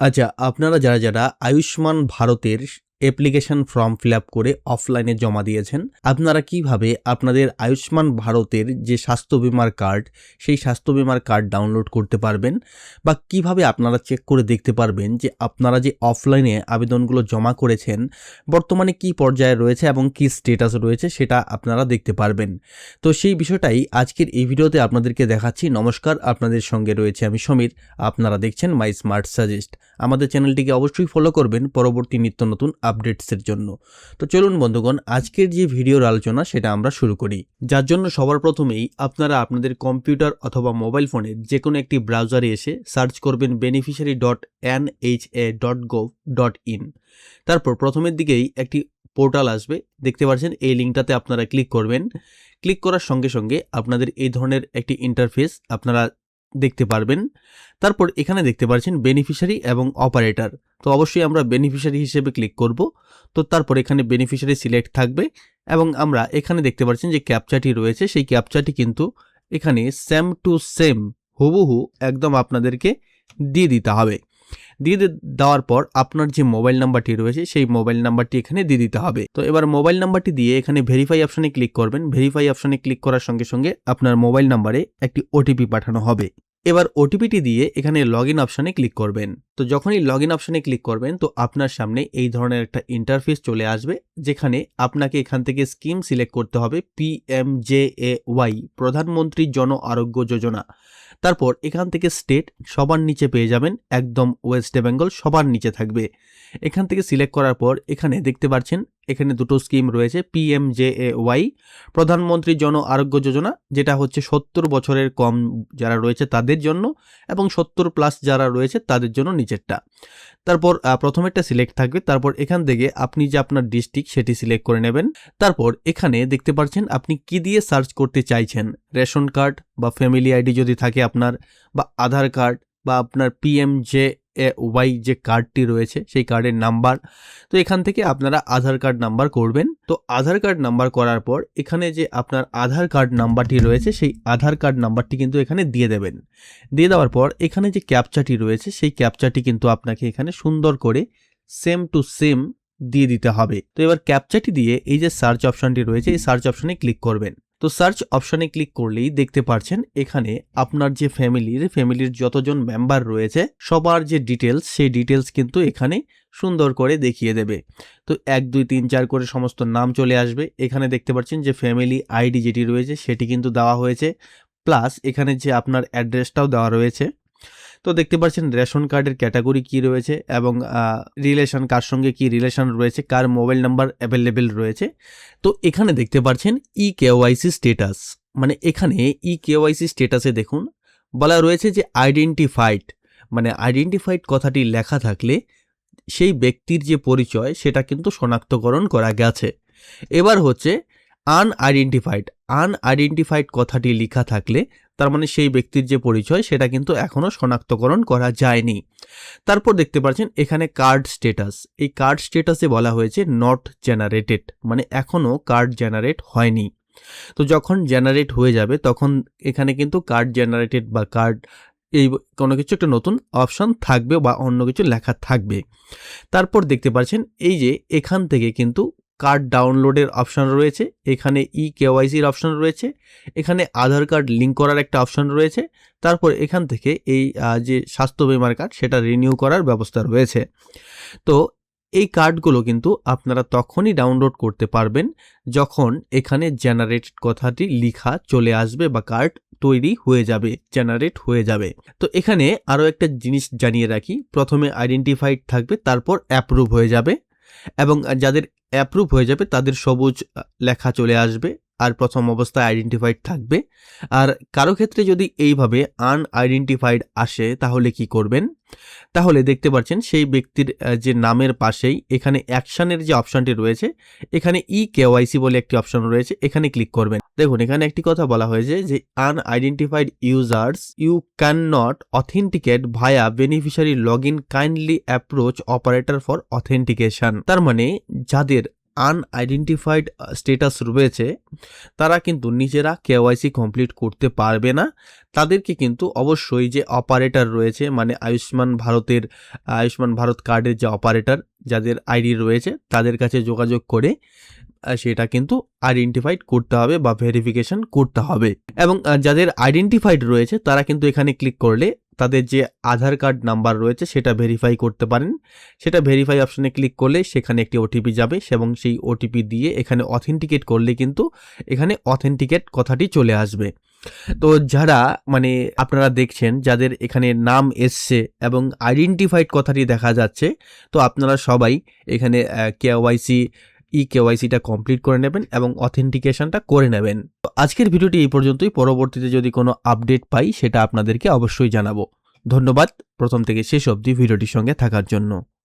আচ্ছা, আপনারা যারা আয়ুষ্মান ভারতের অ্যাপ্লিকেশন ফর্ম ফিল আপ করে অফলাইনে জমা দিয়েছেন, আপনারা কিভাবে আপনাদের আয়ুষ্মান ভারতের যে স্বাস্থ্য বীমার কার্ড, সেই স্বাস্থ্য বীমার কার্ড ডাউনলোড করতে পারবেন বা কিভাবে আপনারা চেক করে দেখতে পারবেন যে আপনারা যে অফলাইনে আবেদনগুলো জমা করেছেন, বর্তমানে কি পর্যায়ে রয়েছে এবং কি স্ট্যাটাস রয়েছে সেটা আপনারা দেখতে পারবেন। তো সেই বিষয়টাই আজকের এই ভিডিওতে আপনাদেরকে দেখাচ্ছি। নমস্কার, আপনাদের সঙ্গে রয়েছে আমি সমীর। আপনারা দেখছেন মাই স্মার্ট সাজেস্ট। আমাদের চ্যানেলটিকে অবশ্যই ফলো করবেন পরবর্তী নিত্য নতুন আপডেটসের জন্য। তো চলুন বন্ধুগণ, আজকের যে ভিডিওর আলোচনা সেটা আমরা শুরু করি। যার জন্য সবার প্রথমেই আপনারা আপনাদের কম্পিউটার অথবা মোবাইল ফোনের যে কোনো একটি ব্রাউজারে এসে সার্চ করবেন beneficiary.nha.gov.in। তারপর প্রথমের দিকেই একটি পোর্টাল আসবে, দেখতে পাচ্ছেন। এই লিঙ্কটাতে আপনারা ক্লিক করবেন। ক্লিক করার সঙ্গে সঙ্গে আপনাদের এই ধরনের একটি ইন্টারফেস আপনারা দেখতে পারবেন। তারপর এখানে দেখতে পাচ্ছেন বেনিফিশিয়ারি এবং অপারেটর। তো অবশ্যই আমরা বেনিফিশিয়ারি হিসেবে ক্লিক করব। তো তারপর এখানে বেনিফিশিয়ারি সিলেক্ট থাকবে এবং আমরা এখানে দেখতে পাচ্ছেন যে ক্যাপচাটি রয়েছে, সেই ক্যাপচাটি কিন্তু এখানে সেম টু সেম হুবহু একদম আপনাদেরকে দিয়ে দিতে হবে। দেওয়ার পর আপনার যে মোবাইল নাম্বারটি রয়েছে সেই মোবাইল নাম্বারটি এখানে দিয়ে দিতে হবে। তো এবার মোবাইল নাম্বারটি দিয়ে এখানে ভেরিফাই অপশনে ক্লিক করবেন। ভেরিফাই অপশনে ক্লিক করার সঙ্গে সঙ্গে আপনার মোবাইল নাম্বারে একটি ওটিপি পাঠানো হবে। এবার ওটিপিটি দিয়ে এখানে লগ ইন অপশনে ক্লিক করবেন। তো যখনই লগ ইন অপশনে ক্লিক করবেন তো আপনার সামনে এই ধরনের একটা ইন্টারফেস চলে আসবে, যেখানে আপনাকে এখান থেকে স্কিম সিলেক্ট করতে হবে PMJAY, প্রধানমন্ত্রী জন আরোগ্য যোজনা। তারপর এখান থেকে স্টেট সবার নিচে পেয়ে যাবেন, একদম ওয়েস্ট বেঙ্গল সবার নিচে থাকবে। এখান থেকে সিলেক্ট করার পর এখানে দেখতে পাচ্ছেন এখানে দুটো স্কিম রয়েছে, PMJAY প্রধানমন্ত্রী জন আরোগ্য যোজনা, যেটা হচ্ছে 70 বছরের কম যারা রয়েছে তাদের জন্য, এবং 70+ যারা রয়েছে তাদের জন্য নিচেরটা। তারপর প্রথমেরটা সিলেক্ট থাকবে। তারপর এখান থেকে আপনি যে আপনার ডিস্ট্রিক্ট সেটি সিলেক্ট করে নেবেন। তারপর এখানে দেখতে পাচ্ছেন আপনি কি দিয়ে সার্চ করতে চাইছেন, রেশন কার্ড বা ফ্যামিলি আইডি যদি থাকে আপনার, বা আধার কার্ড, বা আপনার PMJAY যে কার্ডটি রয়েছে সেই কার্ডের নাম্বার। তো এখান থেকে আপনারা আধার কার্ড নাম্বার করবেন। তো আধার কার্ড নাম্বার করার পর এখানে যে আপনার আধার কার্ড নাম্বারটি রয়েছে সেই আধার কার্ড নাম্বারটি কিন্তু এখানে দিয়ে দেবেন। দিয়ে দেওয়ার পর এখানে যে ক্যাপচাটি রয়েছে সেই ক্যাপচাটি কিন্তু আপনাকে এখানে সুন্দর করে সেম টু সেম দিয়ে দিতে হবে। তো এবার ক্যাপচাটি দিয়ে এই যে সার্চ অপশনটি রয়েছে এই সার্চ অপশনে ক্লিক করবেন। তো সার্চ অপশনে ক্লিক করলেই দেখতে পাচ্ছেন এখানে আপনার যে ফ্যামিলির যতজন মেম্বার রয়েছে সবার যে ডিটেলস সেই ডিটেলস কিন্তু এখানে সুন্দর করে দেখিয়ে দেবে। তো 1 2 3 4 করে সমস্ত নাম চলে আসবে। এখানে দেখতে পাচ্ছেন যে ফ্যামিলি আইডি যেটি রয়েছে সেটি কিন্তু দেওয়া হয়েছে, প্লাস এখানে যে আপনার অ্যাড্রেসটাও দেওয়া রয়েছে। তো দেখতে পাচ্ছেন রেশন কার্ডের ক্যাটাগরি কি রয়েছে এবং রিলেশন, কার সঙ্গে কি রিলেশন রয়েছে, কার মোবাইল নাম্বার অ্যাভেলেবেল রয়েছে। তো এখানে দেখতে পাচ্ছেন EKYC স্ট্যাটাস, মানে এখানে EKYC স্ট্যাটাসে দেখুন বলা রয়েছে যে আইডেন্টিফাইড, মানে আইডেন্টিফাইড কথাটি লেখা থাকলে সেই ব্যক্তির যে পরিচয় সেটা কিন্তু শনাক্তকরণ করা গেছে। এবার হচ্ছে আনআইডেন্টিফাইড কথাটি লেখা থাকলে তার মানে সেই ব্যক্তির যে পরিচয় সেটা কিন্তু এখনও শনাক্তকরণ করা যায়নি। তারপর দেখতে পাচ্ছেন এখানে কার্ড স্ট্যাটাস, এই কার্ড স্ট্যাটাসে বলা হয়েছে নট জেনারেটেড, মানে এখনও কার্ড জেনারেট হয়নি। তো যখন জেনারেট হয়ে যাবে তখন এখানে কিন্তু কার্ড জেনারেটেড বা কার্ড এই কোনো কিছু একটা নতুন অপশন থাকবে বা অন্য কিছু লেখা থাকবে। তারপর দেখতে পাচ্ছেন এই যে এখান থেকে কিন্তু কার্ড ডাউনলোডের অপশন রয়েছে, এখানে EKYCর অপশন রয়েছে, এখানে আধার কার্ড লিঙ্ক করার একটা অপশন রয়েছে। তারপর এখান থেকে এই যে স্বাস্থ্য বীমার কার্ড সেটা রিনিউ করার ব্যবস্থা রয়েছে। তো এই কার্ডগুলো কিন্তু আপনারা তখনই ডাউনলোড করতে পারবেন যখন এখানে জেনারেটেড কথাটি লেখা চলে আসবে বা কার্ড তৈরি হয়ে যাবে, জেনারেট হয়ে যাবে। তো এখানে আরও একটা জিনিস জানিয়ে রাখি, প্রথমে আইডেন্টিফাইড থাকবে, তারপর অ্যাপ্রুভ হয়ে যাবে, এবং যাদের অ্যাপ্রুভ হয়ে যাবে তাদের সবুজ লেখা চলে আসবে আর প্রথম অবস্থায় আইডেন্টিফাইড থাকবে। আর কারো ক্ষেত্রে যদি এইভাবে আনআইডেন্টিফাইড আসে তাহলে কি করবেন, তাহলে দেখতে পাচ্ছেন সেই ব্যক্তির যে নামের পাশেই এখানে অ্যাকশনের যে অপশনটি রয়েছে এখানে EKYC বলে একটি অপশন রয়েছে, এখানে ক্লিক করবেন। দেখুন এখানে একটি কথা বলা হয়েছে যে unidentified users you can not authenticate via beneficiary log in, kindly approach operator for authentication. তার মানে যাদের আনআইডেন্টিফাইড স্ট্যাটাস রয়েছে তারা কিন্তু নিজেরা কেওয়াইসি কমপ্লিট করতে পারবে না। তাদেরকে কিন্তু অবশ্যই যে অপারেটর রয়েছে, মানে আয়ুষ্মান ভারত কার্ডের যে অপারেটর যাদের আইডি রয়েছে তাদের কাছে যোগাযোগ করে সেটা কিন্তু আইডেন্টিফাইড করতে হবে বা ভেরিফিকেশন করতে হবে। এবং যাদের আইডেন্টিফাইড রয়েছে তারা কিন্তু এখানে ক্লিক করলে তাদের যে আধার কার্ড নাম্বার রয়েছে সেটা ভেরিফাই করতে পারেন। সেটা ভেরিফাই অপশনে ক্লিক করলে সেখানে একটি ওটিপি যাবে এবং সেই ওটিপি দিয়ে এখানে অথেন্টিকেট করলে কিন্তু এখানে অথেন্টিকেট কথাটি চলে আসবে। তো যারা মানে আপনারা দেখছেন যাদের এখানে নাম এসছে এবং আইডেন্টিফাইড কথাটি দেখা যাচ্ছে, তো আপনারা সবাই এখানে কেওয়াইসিটা কমপ্লিট করে নেবেন এবং অথেন্টিকেশনটা করে নেবেন। তো আজকের ভিডিওটি এই পর্যন্তই। পরবর্তীতে যদি কোনো আপডেট পাই সেটা আপনাদেরকে অবশ্যই জানাবো। ধন্যবাদ প্রথম থেকে শেষ অবধি ভিডিওটির সঙ্গে থাকার জন্য।